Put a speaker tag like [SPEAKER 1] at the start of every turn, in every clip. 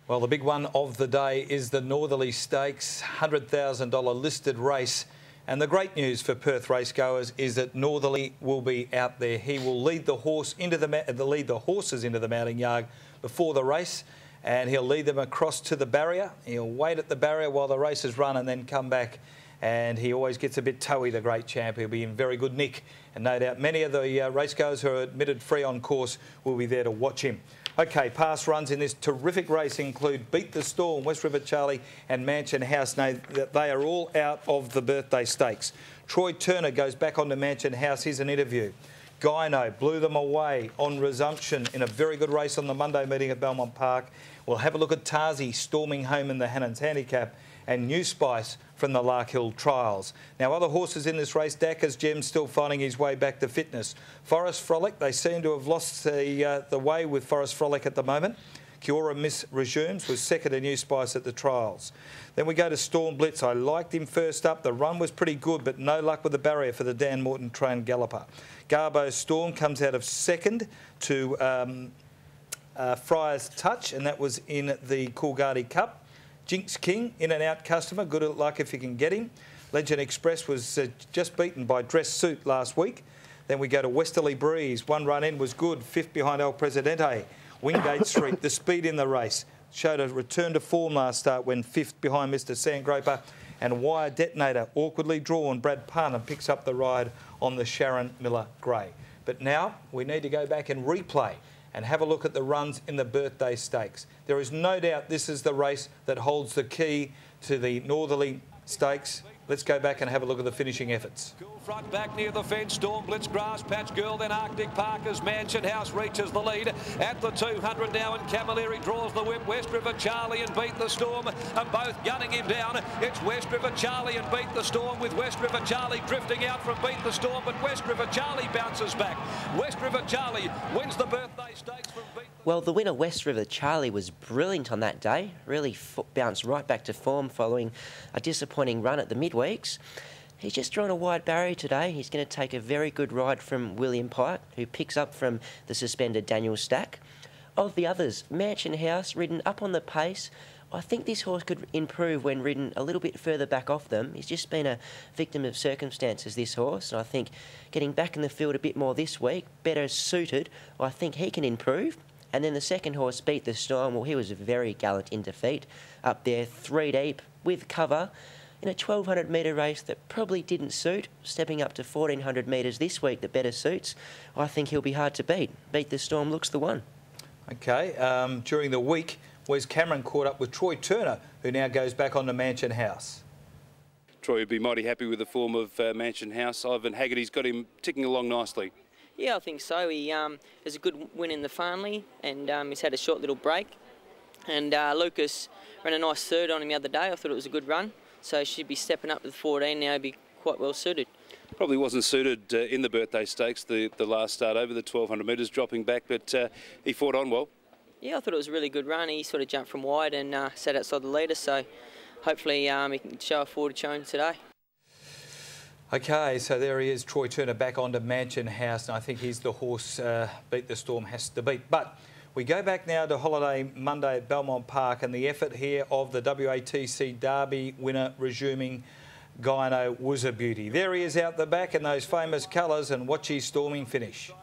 [SPEAKER 1] Well, the big one of the day is the Northerly Stakes, $100,000 listed race. And the great news for Perth racegoers is that Northerly will be out there. He will lead the horses into the mounting yard before the race, and he'll lead them across to the barrier. He'll wait at the barrier while the race is run and then come back. And he always gets a bit toey, the great champ. He'll be in very good nick. And no doubt many of the racegoers who are admitted free on course will be there to watch him. OK, past runs in this terrific race include Beat the Storm, West River Charlie and Mansion House. Now, they are all out of the birthday stakes. Troy Turner goes back onto Mansion House. Here's an interview. Gyno blew them away on resumption in a very good race on the Monday meeting at Belmont Park. We'll have a look at Tarzi storming home in the Hannon's Handicap and New Spice from the Larkhill Trials. Now, other horses in this race, Dacker's Gem still finding his way back to fitness. Forest Frolic, they seem to have lost the way with Forest Frolic at the moment. Kiora Miss resumes, was second to New Spice at the trials. Then we go to Storm Blitz. I liked him first up. The run was pretty good, but no luck with the barrier for the Dan Morton trained galloper. Garbo Storm comes out of second to Friar's Touch, and that was in the Coolgardie Cup. Jinx King, in and out customer, good luck if you can get him. Legend Express was just beaten by Dress Suit last week. Then we go to Westerly Breeze. One run in was good, fifth behind El Presidente. Wingate Street, the speed in the race, showed a return to form last start when fifth behind Mr Sandgroper. And Wire Detonator, awkwardly drawn, Brad Parnham picks up the ride on the Sharon Miller Grey. But now we need to go back and replay and have a look at the runs in the birthday stakes. There is no doubt this is the race that holds the key to the Northerly Stakes. Let's go back and have a look at the finishing efforts.
[SPEAKER 2] Cool front back near the fence, Storm Blitz, Grass Patch Girl, then Arctic Parker's Mansion House reaches the lead. At the 200 now, and Camilleri draws the whip. West River Charlie and Beat the Storm are both gunning him down. It's West River Charlie and Beat the Storm, with West River Charlie drifting out from Beat the Storm, but West River Charlie bounces back. West River Charlie wins the birthday stakes from Beat the...
[SPEAKER 3] Well, the winner, West River Charlie, was brilliant on that day. Really bounced right back to form following a disappointing run at the midweeks. He's just drawn a wide barrier today. He's going to take a very good ride from William Pike, who picks up from the suspended Daniel Stack. Of the others, Mansion House, ridden up on the pace. I think this horse could improve when ridden a little bit further back off them. He's just been a victim of circumstances, this horse, and I think getting back in the field a bit more this week, better suited, I think he can improve. And then the second horse, Beat the Storm, well, he was very gallant in defeat. Up there, 3 deep, with cover, in a 1,200 metre race that probably didn't suit, stepping up to 1,400 metres this week that better suits. I think he'll be hard to beat. Beat the Storm looks the one.
[SPEAKER 1] OK, during the week, Wes Cameron caught up with Troy Turner, who now goes back on to Mansion House.
[SPEAKER 4] Troy would be mighty happy with the form of Mansion House. Ivan Haggerty's got him ticking along nicely.
[SPEAKER 5] Yeah, I think so. He has a good win in the Farnley, and he's had a short little break. And Lucas ran a nice third on him the other day. I thought it was a good run. So he should be stepping up to the 14 now, be quite well suited.
[SPEAKER 4] Probably wasn't suited in the birthday stakes, the last start over the 1,200 metres, dropping back, but he fought on well. Yeah,
[SPEAKER 5] I thought it was a really good run. He sort of jumped from wide and sat outside the leader, so hopefully he can show a forward showing today.
[SPEAKER 1] OK, so there he is, Troy Turner back onto Mansion House, and I think he's the horse Beat the Storm has to beat. But we go back now to Holiday Monday at Belmont Park, and the effort here of the WATC Derby winner resuming, Gyno, was a beauty. There he is out the back in those famous colours, and watch his storming finish.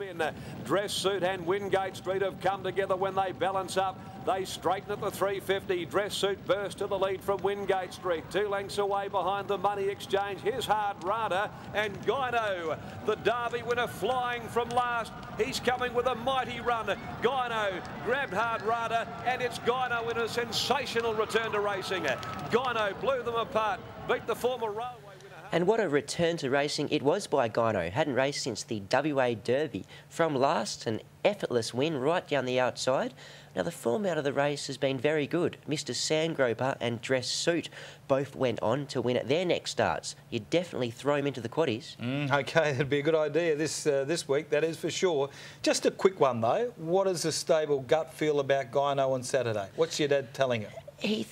[SPEAKER 2] In Dress Suit and Wingate Street have come together when they balance up. They straighten at the 350. Dress Suit burst to the lead from Wingate Street. 2 lengths away behind the Money Exchange. Here's Hard Rada and Gyno, the Derby winner, flying from last. He's coming with a mighty run. Gyno grabbed Hard Rada, and it's Gyno in a sensational return to racing. Gyno blew them apart, beat the former railway.
[SPEAKER 3] And what a return to racing it was by Gyno. Hadn't raced since the WA Derby. From last, an effortless win right down the outside. Now, the form out of the race has been very good. Mr Sandgroper and Dress Suit both went on to win at their next starts. You'd definitely throw him into the quaddies.
[SPEAKER 1] OK, that'd be a good idea this week, that is for sure. Just a quick one, though. What does the stable gut feel about Gyno on Saturday? What's your dad telling you?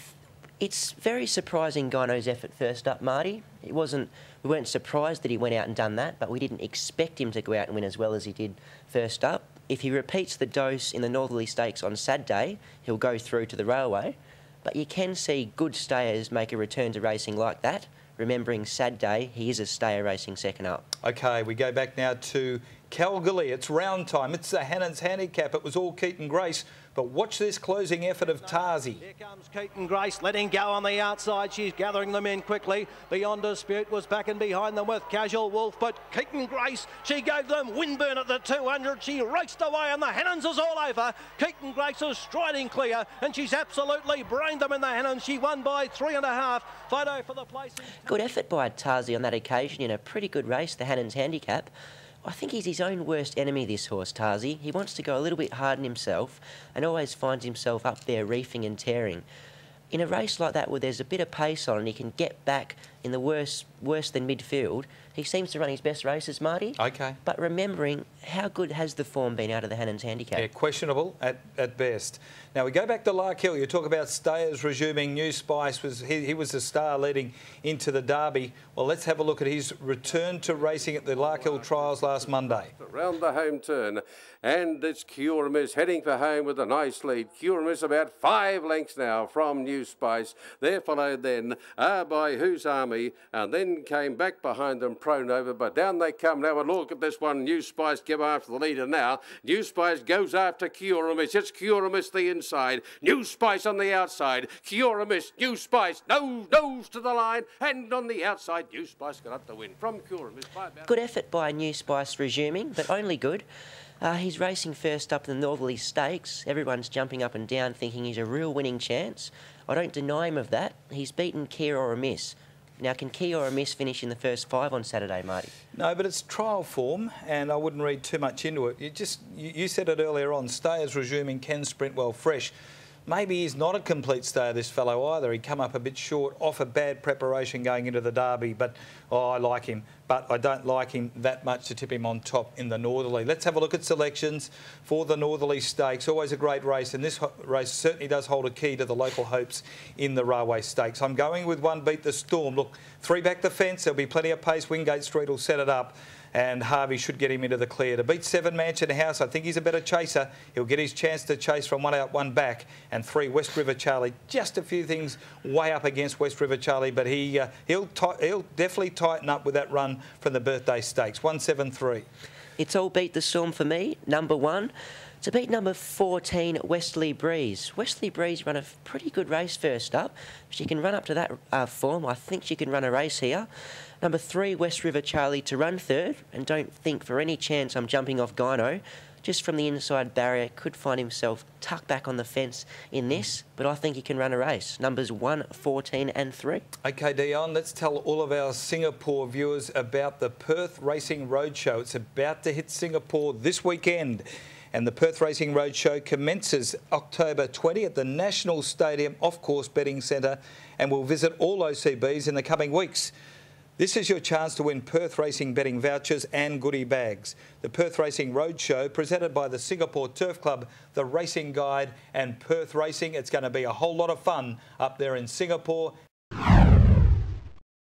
[SPEAKER 3] It's very surprising, Gyno's effort first up, Marty. We weren't surprised that he went out and done that, but we didn't expect him to go out and win as well as he did first up. If he repeats the dose in the Northerly Stakes on Saturday, he'll go through to the Railway. But you can see good stayers make a return to racing like that. Remembering Saturday, he is a stayer racing second up.
[SPEAKER 1] OK, we go back now to Calgary. It's round time. It's the Hannon's handicap. It was all Keaton Grace. But watch this closing effort of Tarzi.
[SPEAKER 6] Here comes Keaton Grace, letting go on the outside. She's gathering them in quickly. Beyond Dispute was back and behind them with Casual Wolf. But Keaton Grace, she gave them windburn at the 200. She raced away and the Hannons is all over. Keaton Grace is striding clear and she's absolutely brained them in the Hannons. She won by 3.5. Photo for the place.
[SPEAKER 3] Good effort by Tarzi on that occasion in a pretty good race, the Hannon's handicap. I think he's his own worst enemy, this horse, Tarzi. He wants to go a little bit hard on himself and always finds himself up there reefing and tearing. In a race like that where there's a bit of pace on and he can get back in the worse than midfield, he seems to run his best races, Marty.
[SPEAKER 1] OK.
[SPEAKER 3] But remembering, how good has the form been out of the Hannon's handicap?
[SPEAKER 1] Yeah, questionable at best. Now, we go back to Larkhill. You talk about stayers resuming. New Spice, he was the star leading into the Derby. Well, let's have a look at his return to racing at the Larkhill Trials last Monday.
[SPEAKER 7] Around the home turn, and it's Curamis heading for home with a nice lead. Curamis about 5 lengths now from New Spice. They're followed then by Who's Army, and then came back behind them Pronova, but down they come now. And look at this one. New Spice give after the leader now. New Spice goes after Curamis. It's Curamis the inside. New Spice on the outside. Curamis, New Spice, nose to the line, and on the outside, New Spice got up the win from Curamis.
[SPEAKER 3] Good effort by New Spice resuming, but only good. He's racing first up in the Northerly Stakes. Everyone's jumping up and down thinking he's a real winning chance. I don't deny him of that. He's beaten Key or a Miss. Now, can Key or a Miss finish in the first 5 on Saturday, Marty?
[SPEAKER 1] No, but it's trial form, and I wouldn't read too much into it. You said it earlier on, stayers resuming can sprint well fresh. Maybe he's not a complete stayer, this fellow, either. He'd come up a bit short off a bad preparation going into the Derby, but I like him. But I don't like him that much to tip him on top in the Northerly. Let's have a look at selections for the Northerly Stakes. Always a great race, and this race certainly does hold a key to the local hopes in the Railway Stakes. I'm going with 1 Beat the Storm. Look, 3 back the fence. There'll be plenty of pace. Wingate Street will set it up, and Harvey should get him into the clear. To beat 7 Mansion House, I think he's a better chaser. He'll get his chance to chase from 1 out, 1 back. And 3 West River Charlie, just a few things way up against West River Charlie, but he'll definitely tighten up with that run from the Birthday Stakes. 1-7-3.
[SPEAKER 3] It's all Beat the Storm for me. Number 1. To beat number 14, Wesley Breeze. Wesley Breeze ran a pretty good race first up. If she can run up to that form, I think she can run a race here. Number 3, West River Charlie to run third. And don't think for any chance I'm jumping off Gyno. Just from the inside barrier, could find himself tucked back on the fence in this, but I think he can run a race. Numbers 1, 14 and 3.
[SPEAKER 1] OK, Dion, let's tell all of our Singapore viewers about the Perth Racing Roadshow. It's about to hit Singapore this weekend. And the Perth Racing Roadshow commences October 20 at the National Stadium Off-Course Betting Centre and will visit all OCBs in the coming weeks. This is your chance to win Perth Racing betting vouchers and goodie bags. The Perth Racing Roadshow, presented by the Singapore Turf Club, the Racing Guide and Perth Racing. It's going to be a whole lot of fun up there in Singapore.